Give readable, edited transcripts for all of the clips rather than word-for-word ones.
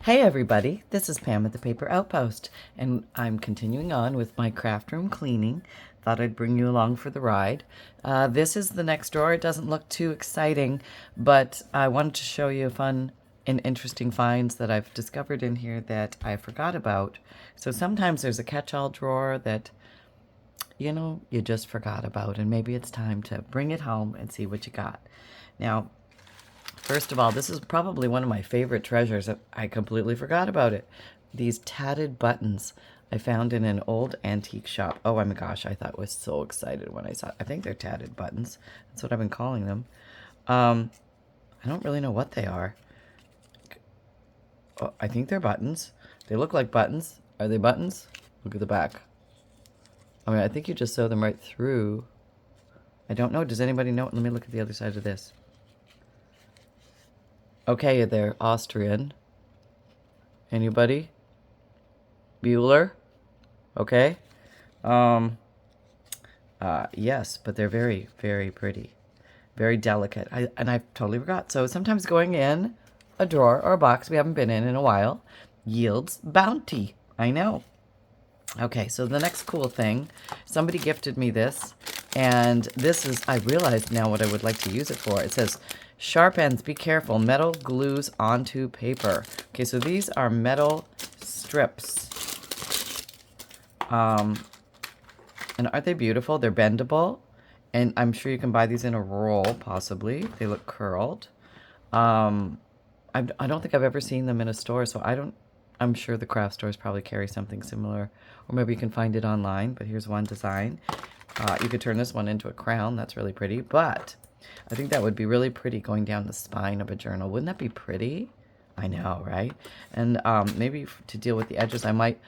Hey everybody, this is Pam at the Paper Outpost, and I'm continuing on with my craft room cleaning. Thought I'd bring you along for the ride. This is the next drawer. It doesn't look too exciting, but I wanted to show you fun and interesting finds that I've discovered in here that I forgot about. So sometimes there's a catch-all drawer that, you just forgot about, and maybe it's time to bring it home and see what you got. Now, first of all, this is probably one of my favorite treasures. I completely forgot about it. These tatted buttons I found in an old antique shop. Oh my gosh, I was so excited when I saw it. I think they're tatted buttons. That's what I've been calling them. I don't really know what they are. Oh, I think they're buttons. They look like buttons. Are they buttons? Look at the back. I mean, I think you just sew them right through. I don't know. Does anybody know? Let me look at the other side of this. Okay, they're Austrian. Anybody? Bueller? Okay. Yes, but they're very, very pretty. Very delicate. I totally forgot. So sometimes going in a drawer or a box we haven't been in a while yields bounty. I know. Okay, so the next cool thing, somebody gifted me this, and this is, I realize now what I would like to use it for. It says, sharp ends, be careful, metal glues onto paper. Okay, so these are metal strips. And aren't they beautiful? They're bendable, and I'm sure you can buy these in a roll, possibly. They look curled. I don't think I've ever seen them in a store, so I'm sure the craft stores probably carry something similar, or maybe you can find it online, but here's one design. You could turn this one into a crown. That's really pretty, but I think that would be really pretty going down the spine of a journal. Wouldn't that be pretty? I know, right? And maybe to deal with the edges, I might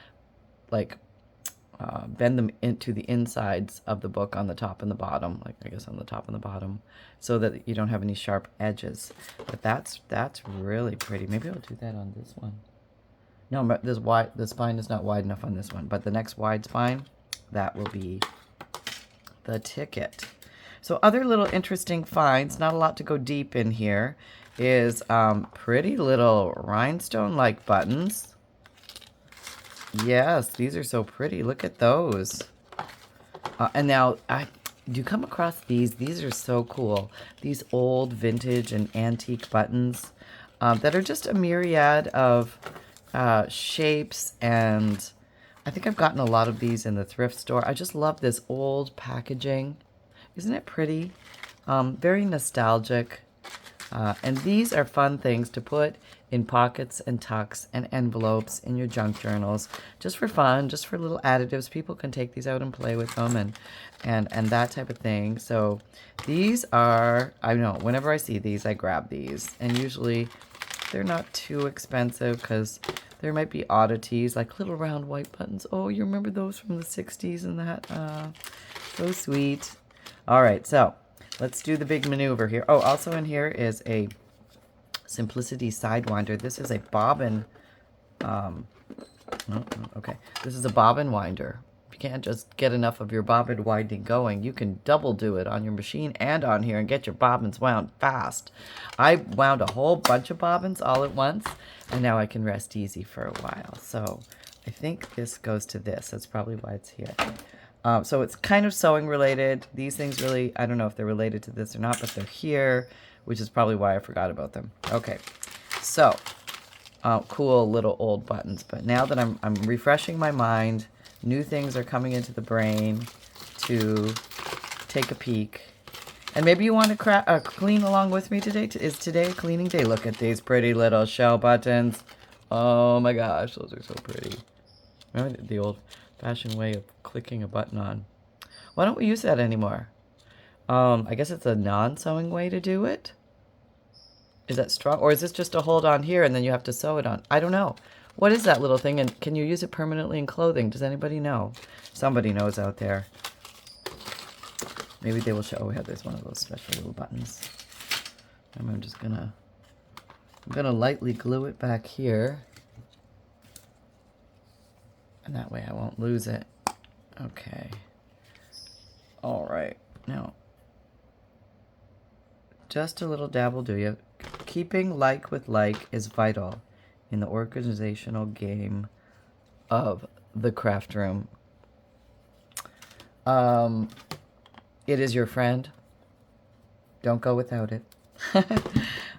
bend them into the insides of the book on the top and the bottom, like I guess on the top and the bottom, so that you don't have any sharp edges. But that's really pretty. Maybe I'll do that on this one. No, but the spine is not wide enough on this one, but the next wide spine, that will be the ticket. So other little interesting finds, not a lot to go deep in here, is pretty little rhinestone-like buttons. Yes, these are so pretty. Look at those. And now, do you come across these? These are so cool. These old vintage and antique buttons that are just a myriad of shapes, and I think I've gotten a lot of these in the thrift store. I just love this old packaging. Isn't it pretty? Very nostalgic. And these are fun things to put in pockets and tucks and envelopes in your junk journals, just for fun, just for little additives. People can take these out and play with them and that type of thing. So these are, I know, whenever I see these, I grab these. And usually they're not too expensive because there might be oddities like little round white buttons. Oh, you remember those from the 60s and that? So sweet. All right, so let's do the big maneuver here. Oh, also in here is a Simplicity Sidewinder. This is a bobbin. Okay, this is a bobbin winder. If you can't just get enough of your bobbin winding going, you can double do it on your machine and on here and get your bobbins wound fast. I wound a whole bunch of bobbins all at once, and now I can rest easy for a while. So I think this goes to this. That's probably why it's here. So it's kind of sewing related. These things really, I don't know if they're related to this or not, but they're here, which is probably why I forgot about them. Okay, so cool little old buttons. But now that I'm refreshing my mind, new things are coming into the brain to take a peek. And maybe you want to clean along with me today. Is today a cleaning day? Look at these pretty little shell buttons. Oh my gosh, those are so pretty. Remember the old-fashioned way of clicking a button on? Why don't we use that anymore? I guess it's a non-sewing way to do it. Is that strong? Or is this just a hold on here and then you have to sew it on? I don't know. What is that little thing? And can you use it permanently in clothing? Does anybody know? Somebody knows out there. Maybe they will show. Oh, yeah, there's one of those special little buttons. I'm just gonna lightly glue it back here. And that way I won't lose it. Okay. All right. Now, just a little dab will do you. Keeping like with like is vital. in the organizational game of the craft room. It is your friend. Don't go without it.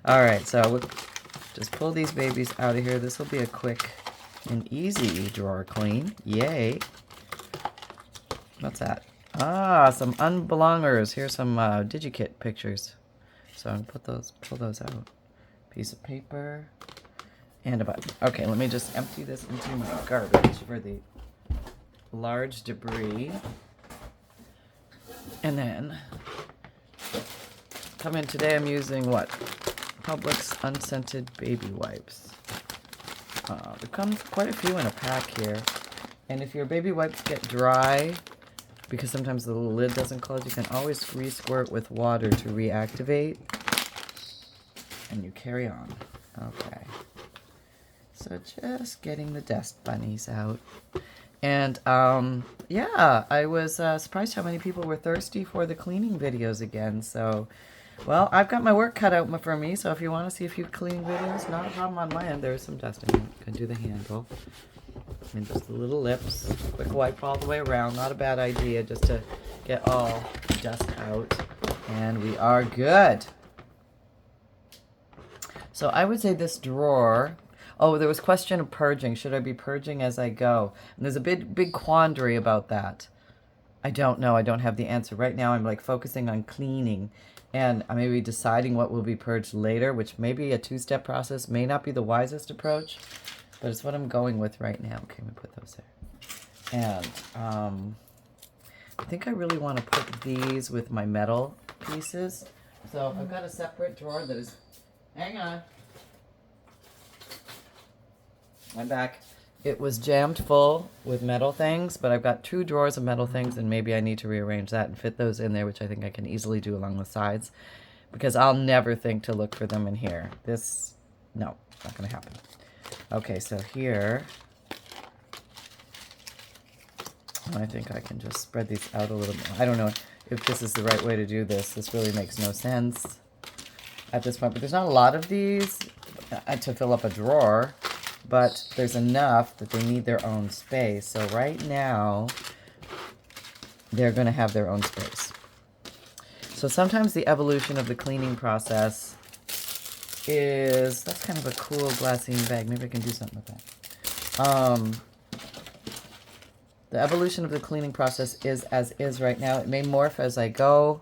All right, so we'll just pull these babies out of here. This will be a quick and easy drawer clean. Yay. What's that? Ah, some unbelongers. Here's some Digikit pictures. So I'm gonna pull those out. Piece of paper and a button. Okay, let me just empty this into my garbage for the large debris. And then come in today. I'm using what? Publix unscented baby wipes. There comes quite a few in a pack here. And if your baby wipes get dry, because sometimes the little lid doesn't close, you can always re-squirt with water to reactivate. And you carry on. Okay. So just getting the dust bunnies out. And yeah, I was surprised how many people were thirsty for the cleaning videos again. So, well, I've got my work cut out for me. So if you want to see a few cleaning videos, not a problem on my end. There's some dust in it. Can do the handle. And just the little lips. Quick wipe all the way around. Not a bad idea, just to get all the dust out. And we are good. So I would say this drawer... Oh, there was a question of purging. Should I be purging as I go? And there's a big quandary about that. I don't know. I don't have the answer. Right now I'm like focusing on cleaning. And I may be deciding what will be purged later, which may be a two-step process. May not be the wisest approach. But it's what I'm going with right now. Okay, let me put those there. And I think I really want to put these with my metal pieces. So I've got a separate drawer that is... Hang on. I'm back. It was jammed full with metal things, but I've got 2 drawers of metal things, and maybe I need to rearrange that and fit those in there, which I think I can easily do along the sides, because I'll never think to look for them in here. This, no, not going to happen. Okay, so here, I think I can just spread these out a little more. I don't know if this is the right way to do this. This really makes no sense at this point, but there's not a lot of these to fill up a drawer. But there's enough that they need their own space. So right now, they're going to have their own space. So sometimes the evolution of the cleaning process is... That's kind of a cool glassine bag. Maybe I can do something with that. The evolution of the cleaning process is as is right now. It may morph as I go.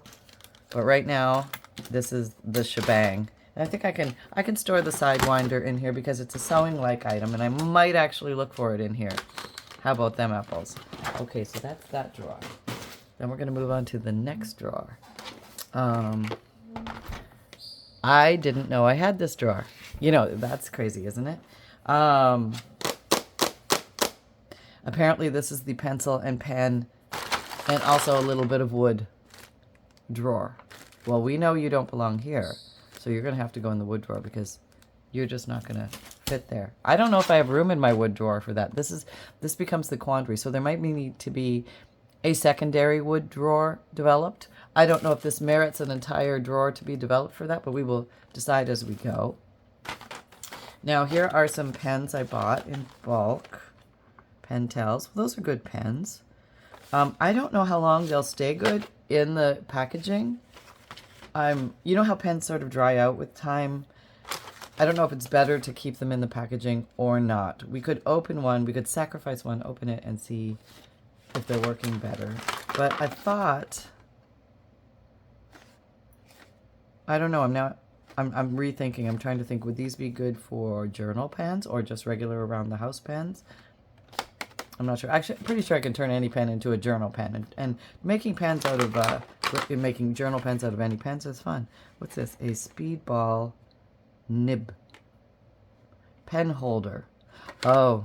But right now, this is the shebang. I think I can store the Sidewinder in here because it's a sewing-like item, and I might actually look for it in here. How about them apples? Okay, so that's that drawer. Then we're going to move on to the next drawer. I didn't know I had this drawer. You know, that's crazy, isn't it? Apparently this is the pencil and pen and also a little bit of wood drawer. Well, we know you don't belong here. So you're going to have to go in the wood drawer because you're just not going to fit there. I don't know if I have room in my wood drawer for that. This becomes the quandary. So there might need to be a secondary wood drawer developed. I don't know if this merits an entire drawer to be developed for that, but we will decide as we go. Now here are some pens I bought in bulk. Pentels. Well, those are good pens. I don't know how long they'll stay good in the packaging. You know how pens sort of dry out with time? I don't know if it's better to keep them in the packaging or not. We could open one, we could sacrifice one, open it, and see if they're working better. But I thought, I don't know, I'm rethinking. I'm trying to think, would these be good for journal pens or just regular around the house pens? I'm not sure. Actually, I'm pretty sure I can turn any pen into a journal pen. And making pens out of, making journal pens out of any pens is fun. What's this? A speedball nib. Pen holder. Oh.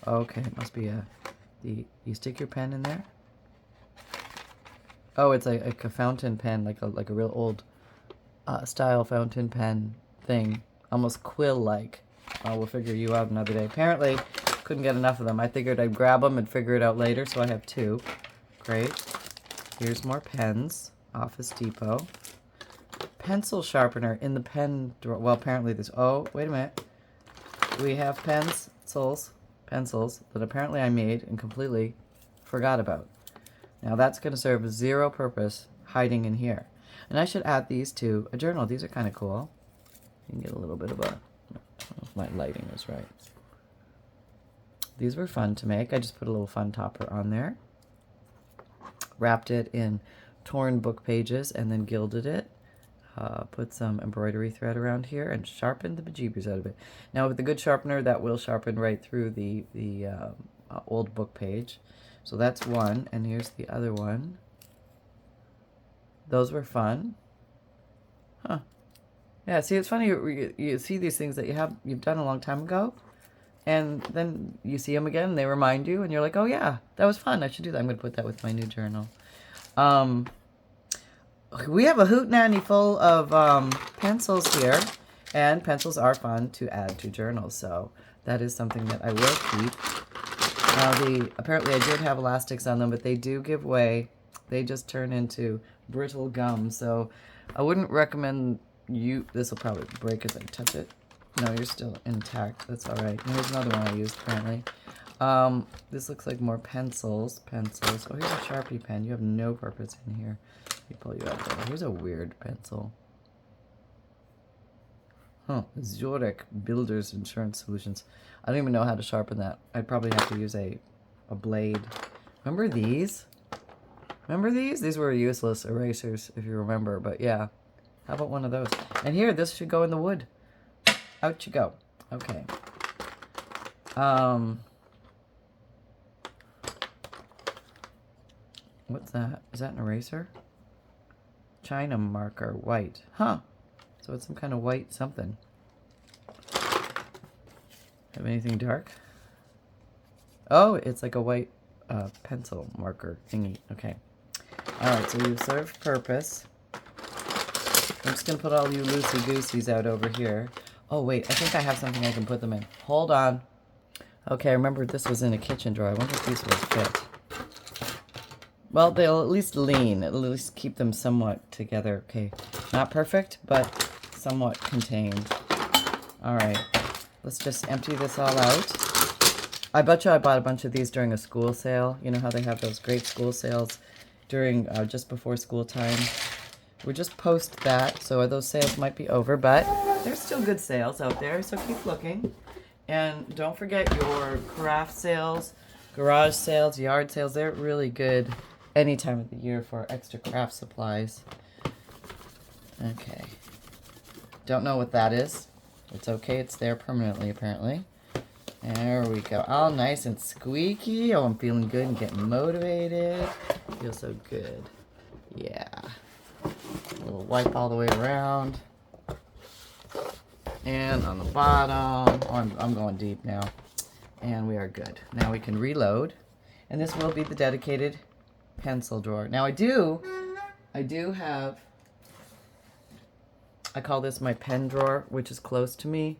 Okay, it must be you stick your pen in there? Oh, it's like a fountain pen, like a real old style fountain pen thing. Almost quill-like. Oh, we'll figure you out another day. Apparently, couldn't get enough of them. I figured I'd grab them and figure it out later, so I have 2. Great. Here's more pens. Office Depot. Pencil sharpener in the pen drawer. Well, apparently there's... Oh, wait a minute. we have pencils that apparently I made and completely forgot about. Now that's going to serve zero purpose hiding in here. And I should add these to a journal. These are kind of cool. You can get a little bit of a, I don't know if my lighting is right. These were fun to make. I just put a little fun topper on there. Wrapped it in torn book pages and then gilded it. Put some embroidery thread around here and sharpened the bejeebers out of it. Now with a good sharpener, that will sharpen right through the old book page. So that's one, and here's the other one. Those were fun. Huh. Yeah, see, it's funny, you see these things that you've done a long time ago, and then you see them again, and they remind you, and you're like, oh yeah, that was fun, I should do that. I'm going to put that with my new journal. We have a hootenanny full of pencils here, and pencils are fun to add to journals, so that is something that I will keep. Apparently I did have elastics on them, but they do give way. They just turn into brittle gum, so I wouldn't recommend this will probably break as I touch it. No, you're still intact. That's all right. And here's another one I used apparently. This looks like more pencils. Oh, here's a Sharpie pen. You have no purpose in here. Let me pull you out there. Here's a weird pencil. Huh. Zurich Builders Insurance Solutions. I don't even know how to sharpen that. I'd probably have to use a blade. Remember these? Remember these? These were useless erasers, if you remember. But yeah, how about one of those? And here, this should go in the wood. Out you go. Okay. What's that? Is that an eraser? China marker, white. Huh. So it's some kind of white something. Have anything dark? Oh, it's like a white pencil marker thingy. Okay. Alright, so you've served purpose. I'm just going to put all you loosey-gooseys out over here. Oh, wait. I think I have something I can put them in. Hold on. Okay, I remember this was in a kitchen drawer. I wonder if these will fit. Well, they'll at least lean. At least keep them somewhat together. Okay. Not perfect, but somewhat contained. Alright. Let's just empty this all out. I bet you I bought a bunch of these during a school sale. You know how they have those great school sales during just before school time. We'll just post that, so those sales might be over, but there's still good sales out there, so keep looking. And don't forget your craft sales, garage sales, yard sales. They're really good any time of the year for extra craft supplies. Okay. Don't know what that is. It's okay, it's there permanently, apparently. There we go. All nice and squeaky. Oh, I'm feeling good and getting motivated. Feels so good. Yeah. A little wipe all the way around. And on the bottom. Oh, I'm going deep now. And we are good. Now we can reload. And this will be the dedicated pencil drawer. Now I do have, I call this my pen drawer, which is close to me.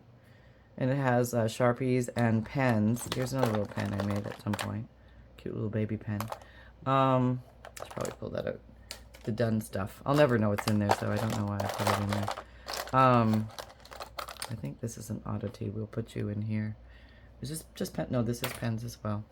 And it has Sharpies and pens. Here's another little pen I made at some point. Cute little baby pen. I should probably pull that out. The done stuff. I'll never know what's in there, so I don't know why I put it in there. I think this is an oddity. We'll put you in here. Is this just pen? No, this is pens as well.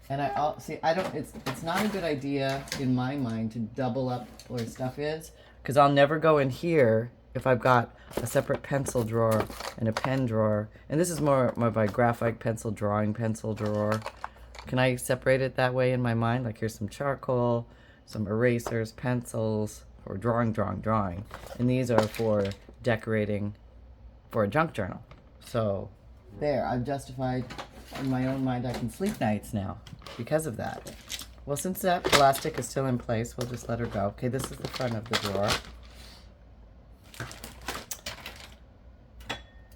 And it's not a good idea in my mind to double up where stuff is, because I'll never go in here if I've got a separate pencil drawer and a pen drawer. And this is more of my graphite pencil drawing pencil drawer. Can I separate it that way in my mind? Like here's some charcoal, some erasers, pencils, for drawing. And these are for decorating for a junk journal. So there, I've justified in my own mind I can sleep nights now because of that. Well, since that elastic is still in place, we'll just let her go. Okay, this is the front of the drawer.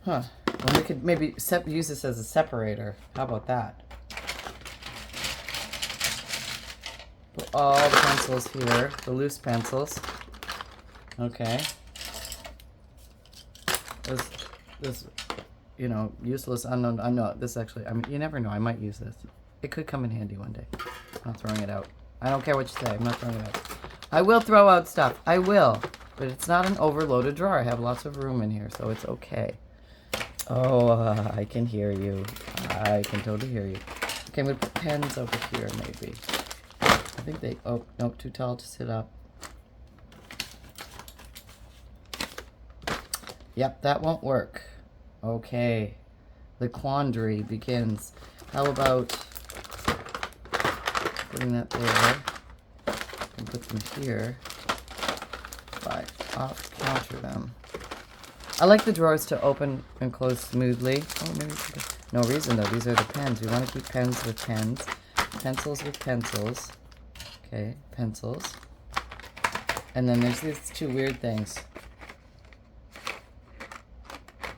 Huh. Well, we could maybe use this as a separator. How about that? Put all the pencils here, the loose pencils. Okay. This, you know, useless, unknown. I know this actually. I mean, you never know. I might use this. It could come in handy one day. I'm not throwing it out. I don't care what you say. I'm not throwing it out. I will throw out stuff. I will, but it's not an overloaded drawer. I have lots of room in here, so it's okay. Oh, I can hear you. I can totally hear you. Okay, I'm going to put pens over here, maybe. I think they... Oh, no, too tall to sit up. Yep, that won't work. Okay. The quandary begins. How about putting that there and put them here if I off-counter them. I like the drawers to open and close smoothly. Oh, maybe no reason though. These are the pens. We want to keep pens with pens, pencils with pencils. Okay, pencils. And then there's these two weird things.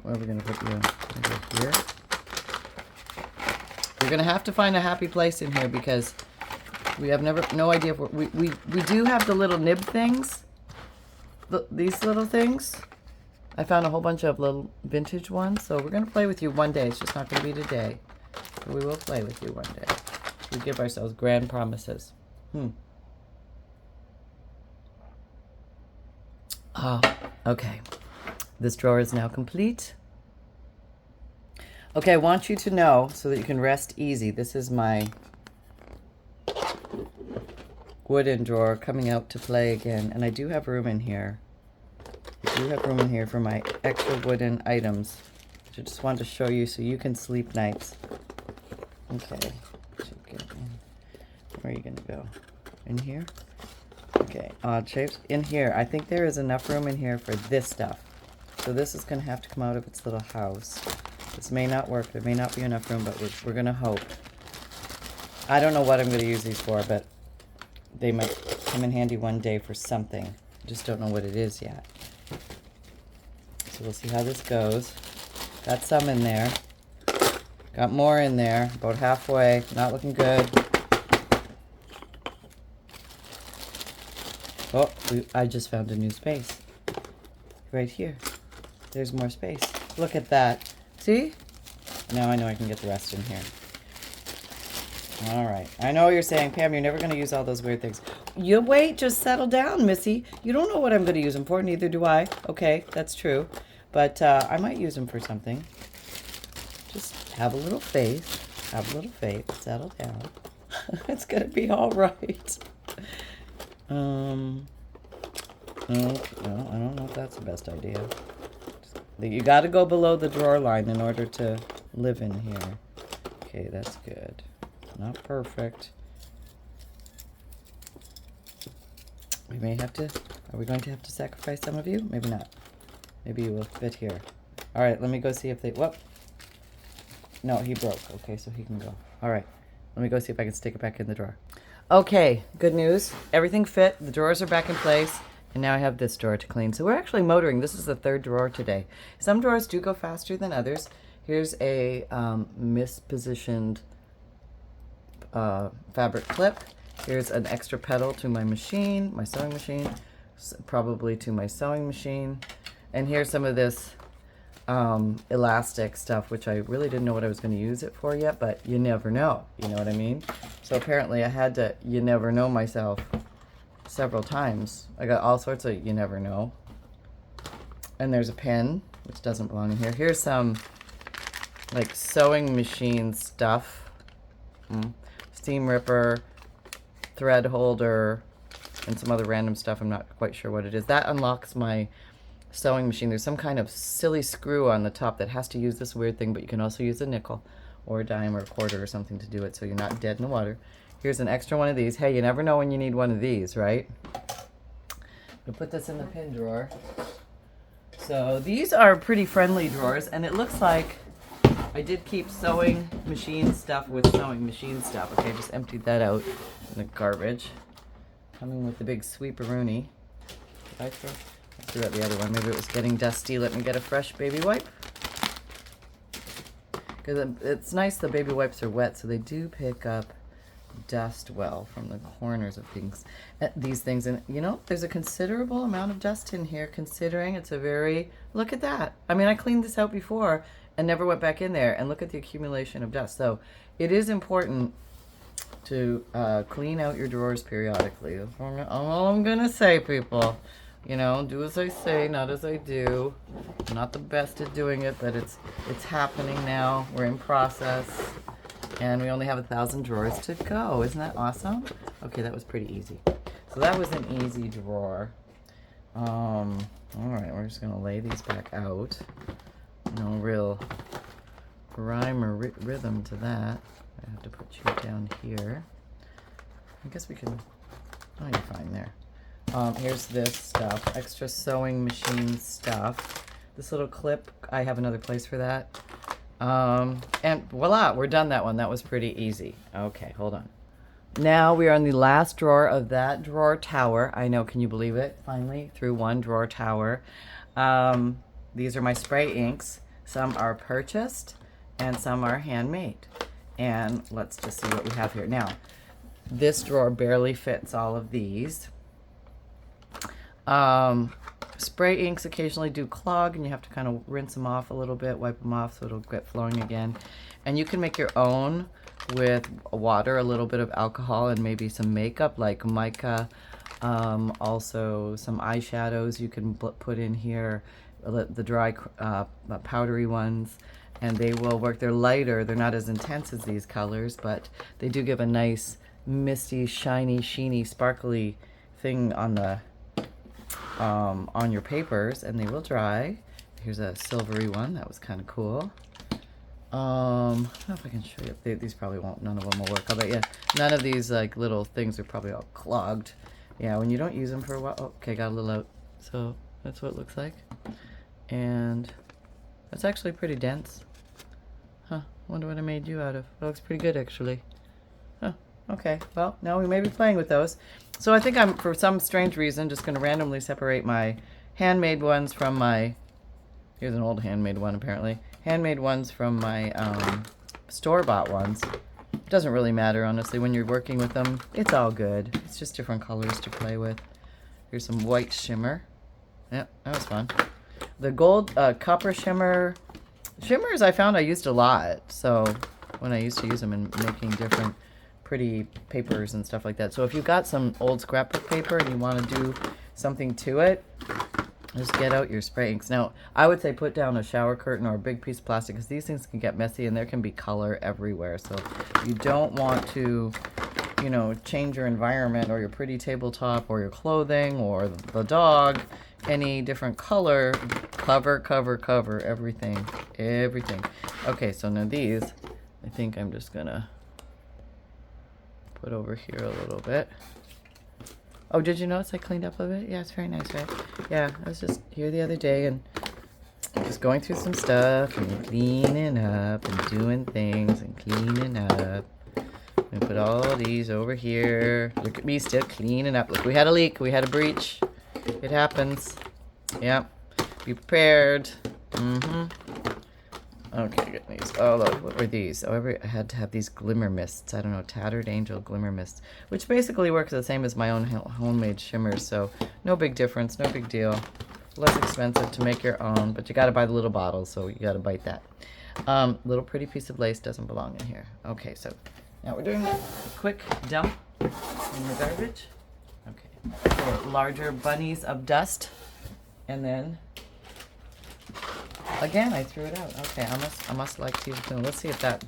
Where are we going to put you? Go here. We're going to have to find a happy place in here because we have no idea if we do have the little nib things. These little things. I found a whole bunch of little vintage ones, so we're going to play with you one day. It's just not going to be today. But we will play with you one day. We give ourselves grand promises. Oh, okay. This drawer is now complete. Okay, I want you to know, so that you can rest easy, this is my wooden drawer coming out to play again. And I do have room in here. I do have room in here for my extra wooden items, which I just wanted to show you so you can sleep nights. Okay. Where are you going to go? In here? Okay, odd shapes. In here. I think there is enough room in here for this stuff. So this is going to have to come out of its little house. This may not work. There may not be enough room, but we're going to hope. I don't know what I'm going to use these for, but they might come in handy one day for something. I just don't know what it is yet. So we'll see how this goes. Got some in there. Got more in there. About halfway. Not looking good. Oh, I just found a new space. Right here. There's more space. Look at that. See? Now I know I can get the rest in here. All right. I know you're saying, Pam, you're never going to use all those weird things. You wait. Just settle down, Missy. You don't know what I'm going to use them for. Neither do I. Okay, that's true. But I might use them for something. Just have a little faith. Have a little faith. Settle down. It's going to be all right. Okay, well, I don't know if that's the best idea. You got to go below the drawer line in order to live in here. Okay, that's good. Not perfect. We may have to... Are we going to have to sacrifice some of you? Maybe not. Maybe you will fit here. All right, let me go see if they... Whoop. No, he broke. Okay, so he can go. All right. Let me go see if I can stick it back in the drawer. Okay, good news. Everything fit. The drawers are back in place. And now I have this drawer to clean. So we're actually motoring. This is the third drawer today. Some drawers do go faster than others. Here's a mispositioned fabric clip. Here's an extra pedal to my machine, my sewing machine, probably to my sewing machine. And here's some of this elastic stuff, which I really didn't know what I was going to use it for yet, but you never know. You know what I mean? So apparently I had to you never know myself several times. I got all sorts of you never know. And there's a pen, which doesn't belong in here. Here's some like sewing machine stuff. Steam ripper, thread holder, and some other random stuff. I'm not quite sure what it is. That unlocks my sewing machine. There's some kind of silly screw on the top that has to use this weird thing, but you can also use a nickel or a dime or a quarter or something to do it so you're not dead in the water. Here's an extra one of these. Hey, you never know when you need one of these, right? We'll put this in the pin drawer. So these are pretty friendly drawers, and it looks like I did keep sewing machine stuff with sewing machine stuff. Okay, I just emptied that out in the garbage. Coming with the big sweeperoonie. Did I threw out the other one. Maybe it was getting dusty. Let me get a fresh baby wipe. Because it's nice the baby wipes are wet, so they do pick up dust well from the corners of these things. And you know, there's a considerable amount of dust in here, considering it's a very... Look at that. I mean, I cleaned this out before and never went back in there, and look at the accumulation of dust. So it is important to clean out your drawers periodically. That's all I'm gonna say, people. You know, do as I say, not as I do. I'm not the best at doing it, but it's happening now. We're in process. And we only have 1,000 drawers to go. Isn't that awesome? Okay, that was pretty easy. So that was an easy drawer. All right, we're just gonna lay these back out. No real rhyme or rhythm to that. I have to put you down here. I guess we can. Oh, you're fine there. Here's this stuff, extra sewing machine stuff. This little clip, I have another place for that. And voila, we're done that one. That was pretty easy. Okay, hold on. Now we are in the last drawer of that drawer tower. I know, can you believe it? Finally, through one drawer tower. These are my spray inks. Some are purchased and some are handmade. And let's just see what we have here. Now, this drawer barely fits all of these. Spray inks occasionally do clog and you have to kind of rinse them off a little bit, wipe them off so it'll get flowing again. And you can make your own with water, a little bit of alcohol, and maybe some makeup like mica. Also some eyeshadows you can put in here, the dry powdery ones, and they will work. They're lighter, they're not as intense as these colors, but they do give a nice misty, shiny, sheeny, sparkly thing on the on your papers, and they will dry. Here's a silvery one that was kind of cool. I don't know if I can show you. These probably won't. None of them will work. I'll bet you none of these like little things are probably all clogged. Yeah, when you don't use them for a while. Oh, okay, got a little out. So that's what it looks like, and that's actually pretty dense. Huh? Wonder what I made you out of. It looks pretty good actually. Huh? Okay. Well, now we may be playing with those. So I think I'm, for some strange reason, just going to randomly separate my handmade ones from my, here's an old handmade one apparently, handmade ones from my store-bought ones. It doesn't really matter, honestly, when you're working with them. It's all good. It's just different colors to play with. Here's some white shimmer. Yeah, that was fun. The gold copper shimmer. Shimmers I found I used a lot, so when I used to use them in making different pretty papers and stuff like that. So if you've got some old scrapbook paper and you want to do something to it, just get out your spray inks. Now, I would say put down a shower curtain or a big piece of plastic, because these things can get messy and there can be color everywhere. So you don't want to, you know, change your environment or your pretty tabletop or your clothing or the dog any different color. Cover everything. Okay, so now these, I think I'm just gonna put over here a little bit. Oh, did you notice I cleaned up a bit? Yeah, it's very nice, right? Yeah, I was just here the other day and just going through some stuff and cleaning up and doing things and cleaning up. And put all these over here. Look at me still cleaning up. Look, we had a leak. We had a breach. It happens. Yeah. Be prepared. Okay, get these. Oh, look, what were these? Oh, I had to have these glimmer mists. I don't know, Tattered Angel glimmer mists, which basically works the same as my own homemade shimmers, so no big difference, no big deal. Less expensive to make your own, but you got to buy the little bottles, so you got to bite that. Little pretty piece of lace doesn't belong in here. Okay, so now we're doing a quick dump in the garbage. Okay, larger bunnies of dust, and then again, I threw it out. Okay, I must like to use it. Let's see if that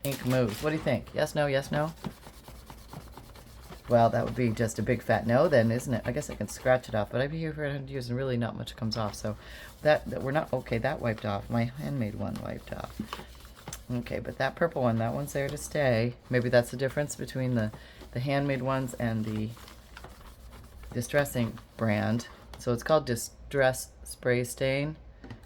ink moves. What do you think? Yes, no, yes, no? Well, that would be just a big fat no then, isn't it? I guess I can scratch it off, but I've been here for 100 years and really not much comes off. So that we're not, okay, that wiped off. My handmade one wiped off. Okay, but that purple one, that one's there to stay. Maybe that's the difference between the handmade ones and the Distress Ink brand. So it's called Distress Spray Stain.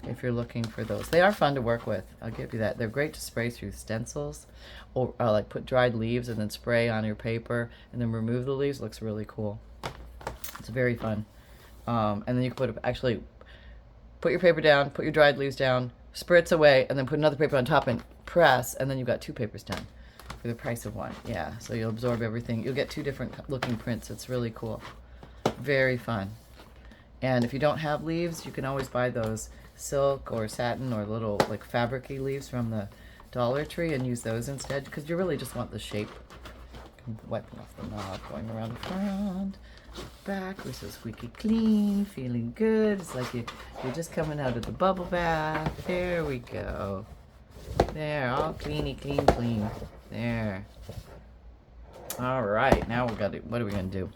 If you're looking for those, they are fun to work with, I'll give you that. They're great to spray through stencils, or like put dried leaves and then spray on your paper and then remove the leaves. Looks really cool. It's very fun. And then you can actually put your paper down, put your dried leaves down, spritz away, and then put another paper on top and press, and then you've got two papers done for the price of one. Yeah, so you'll absorb everything. You'll get two different looking prints. It's really cool. Very fun. And if you don't have leaves, you can always buy those silk or satin or little like fabric-y leaves from the Dollar Tree and use those instead, because you really just want the shape. Wiping off the knob, going around the front. back. We're so squeaky clean, feeling good. It's like you're just coming out of the bubble bath. There we go. There, all cleany, clean, clean. There. All right, now what are we gonna do?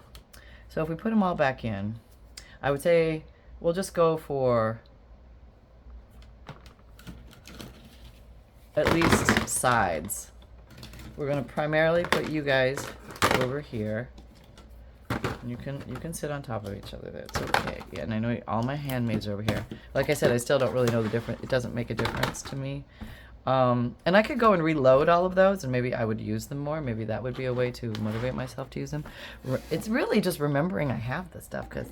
So if we put them all back in, I would say we'll just go for at least sides. We're gonna primarily put you guys over here. You can sit on top of each other. That's okay. Yeah, and I know all my handmaids are over here. Like I said, I still don't really know the difference. It doesn't make a difference to me. And I could go and reload all of those, and maybe I would use them more. Maybe that would be a way to motivate myself to use them. It's really just remembering I have this stuff, because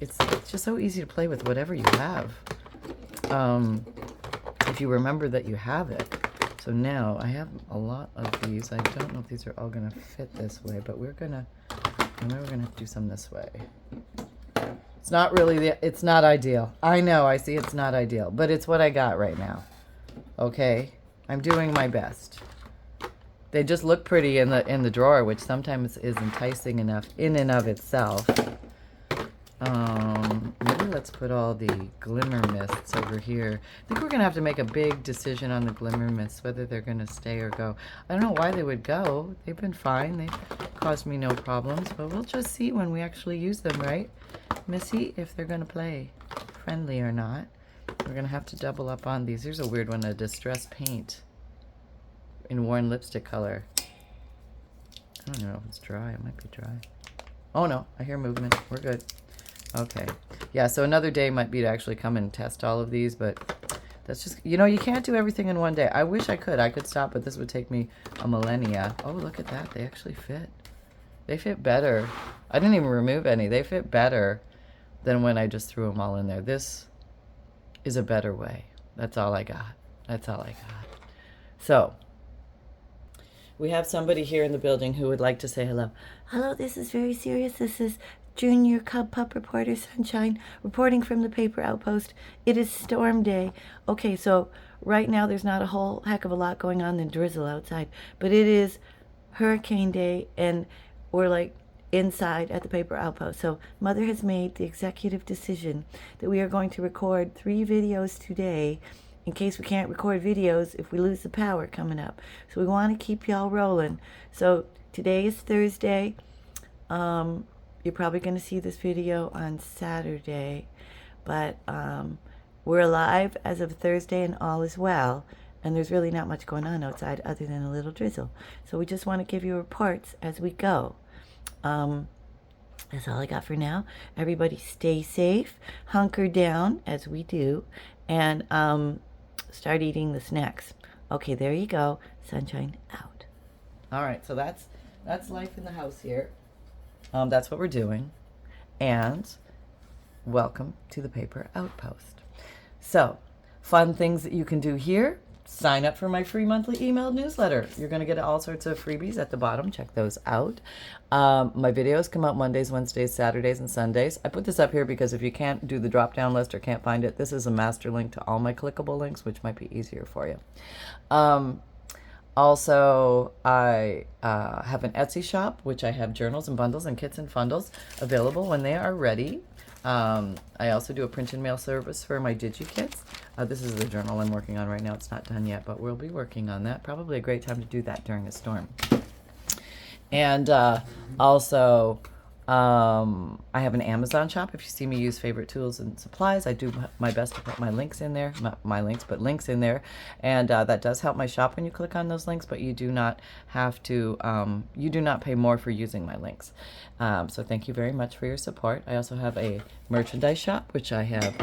it's just so easy to play with whatever you have. If you remember that you have it. So now I have a lot of these. I don't know if these are all gonna fit this way, but we're gonna have to do some this way. It's not really it's not ideal. I know, I see it's not ideal, but it's what I got right now. Okay, I'm doing my best. They just look pretty in the drawer, which sometimes is enticing enough in and of itself. Maybe let's put all the glimmer mists over here. I think we're gonna have to make a big decision on the glimmer mists, whether they're gonna stay or go. I don't know why they would go. They've been fine. They've caused me no problems, but we'll just see when we actually use them, right, Missy? If they're gonna play friendly or not. We're gonna have to double up on these. Here's a weird one, a distress paint in worn lipstick color. I don't know if it's dry. It might be dry. Oh no, I hear movement. We're good. Okay. Yeah, so another day might be to actually come and test all of these, but that's just, you can't do everything in one day. I wish I could. I could stop, but this would take me a millennia. Oh, look at that. They actually fit. They fit better. I didn't even remove any. They fit better than when I just threw them all in there. This is a better way. That's all I got. That's all I got. So, we have somebody here in the building who would like to say hello. Hello, this is very serious. This is Junior Cub Pup Reporter Sunshine reporting from the Paper Outpost. It is storm day. Okay, so right now there's not a whole heck of a lot going on in drizzle outside, but it is hurricane day, and we're like inside at the Paper Outpost. So Mother has made the executive decision that we are going to record 3 videos today in case we can't record videos if we lose the power coming up. So we want to keep y'all rolling. So today is Thursday. You're probably going to see this video on Saturday, but we're alive as of Thursday and all is well, and there's really not much going on outside other than a little drizzle. So we just want to give you reports as we go. That's all I got for now. Everybody stay safe, hunker down as we do, and start eating the snacks. Okay, there you go. Sunshine out. All right, so that's life in the house here. That's what we're doing. And welcome to the Paper Outpost. So, fun things that you can do here. Sign up for my free monthly email newsletter. You're going to get all sorts of freebies at the bottom. Check those out. My videos come out Mondays, Wednesdays, Saturdays, and Sundays. I put this up here because if you can't do the drop-down list or can't find it, this is a master link to all my clickable links, which might be easier for you. Also, I have an Etsy shop, which I have journals and bundles and kits and FUNDLEs available when they are ready. I also do a print and mail service for my Digikits. This is the journal I'm working on right now. It's not done yet, but we'll be working on that. Probably a great time to do that during a storm. And also, I have an Amazon shop. If you see me use favorite tools and supplies, I do my best to put my links in there. Not my links, but links in there. And that does help my shop when you click on those links, but you do not have to, you do not pay more for using my links. So thank you very much for your support. I also have a merchandise shop, which I have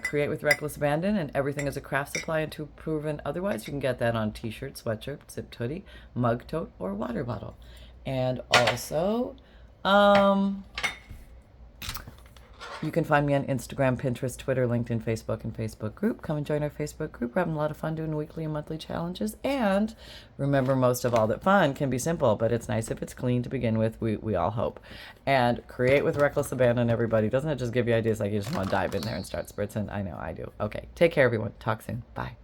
Create with Reckless Abandon, and everything is a craft supply until proven otherwise. You can get that on t-shirt, sweatshirt, zipped hoodie, mug tote, or water bottle. And also, you can find me on Instagram, Pinterest, Twitter, LinkedIn, Facebook, and Facebook group. Come and join our Facebook group. We're having a lot of fun doing weekly and monthly challenges. And remember, most of all, that fun can be simple, but it's nice if it's clean to begin with. We all hope. And Create with Reckless Abandon, everybody. Doesn't it just give you ideas like you just want to dive in there and start spritzing? I know, I do. Okay, take care, everyone. Talk soon. Bye.